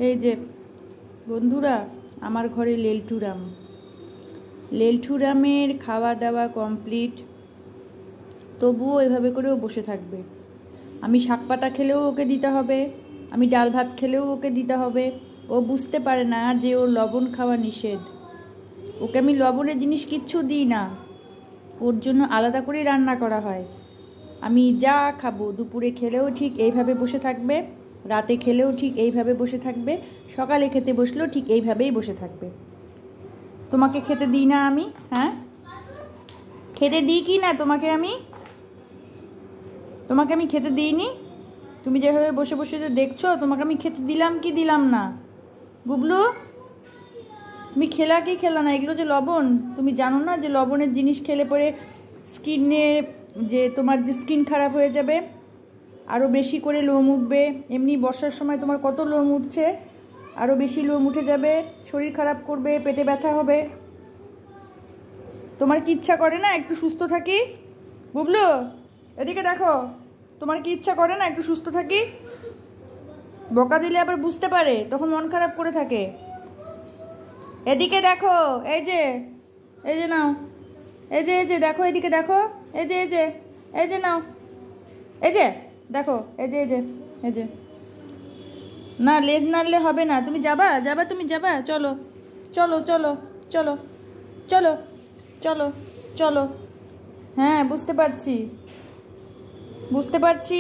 এই যে বন্ধুরা, আমার ঘরে লেলঠুরামের খাওয়া দাওয়া কমপ্লিট, তবুও এভাবে করেও বসে থাকবে। আমি শাক পাতা খেলেও ওকে দিতে হবে, আমি ডাল ভাত খেলেও ওকে দিতে হবে। ও বুঝতে পারে না যে ওর লবণ খাওয়া নিষেধ। ওকে আমি লবণের জিনিস কিচ্ছু দিই না, ওর জন্য আলাদা করেই রান্না করা হয়। আমি যা খাবো, দুপুরে খেলেও ঠিক এইভাবে বসে থাকবে, রাতে খেলেও ঠিক এইভাবে বসে থাকবে, সকালে খেতে বসলেও ঠিক এইভাবেই বসে থাকবে। তোমাকে খেতে দিই না আমি? হ্যাঁ, খেতে দিই কি না তোমাকে? তোমাকে আমি খেতে দিইনি? তুমি যেভাবে বসে বসে যে দেখছো, তোমাকে আমি খেতে দিলাম কি দিলাম না? বুবলু, তুমি খেলা কি খেলা না? এগুলো যে লবণ, তুমি জানো না যে লবণের জিনিস খেলে পরে স্কিনে, যে তোমার যে স্কিন খারাপ হয়ে যাবে, আরও বেশি করে লোম উঠবে। এমনি বর্ষার সময় তোমার কত লোম উঠছে, আরও বেশি লোম উঠে যাবে, শরীর খারাপ করবে, পেটে ব্যথা হবে। তোমার কি ইচ্ছা করে না একটু সুস্থ থাকি? বুবলু, এদিকে দেখো, তোমার কি ইচ্ছা করে না একটু সুস্থ থাকি? বকা দিলে আবার বুঝতে পারে, তখন মন খারাপ করে থাকে। এদিকে দেখো, এই যে নাও, এই যে দেখো, এদিকে দেখো, এই যে নাও, এই যে দেখো, এই যে না, লেজ নাড়লে হবে না। তুমি তুমি যাবা? চলো চলো চলো চলো চলো চলো চলো। হ্যাঁ, বুঝতে পারছি।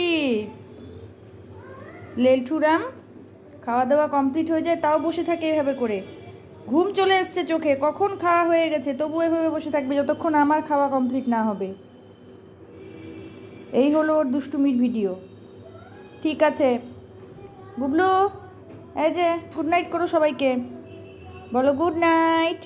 লেলঠুরাম খাওয়া দাওয়া কমপ্লিট হয়ে যায়, তাও বসে থাকে এভাবে করে। ঘুম চলে এসছে চোখে, কখন খাওয়া হয়ে গেছে, তবু এভাবে বসে থাকবে যতক্ষণ আমার খাওয়া কমপ্লিট না হবে। এই হলো ওর দুষ্টুমির ভিডিও। ঠিক আছে বুবলু, এই যে গুড নাইট করো সবাইকে, বলো গুড নাইট।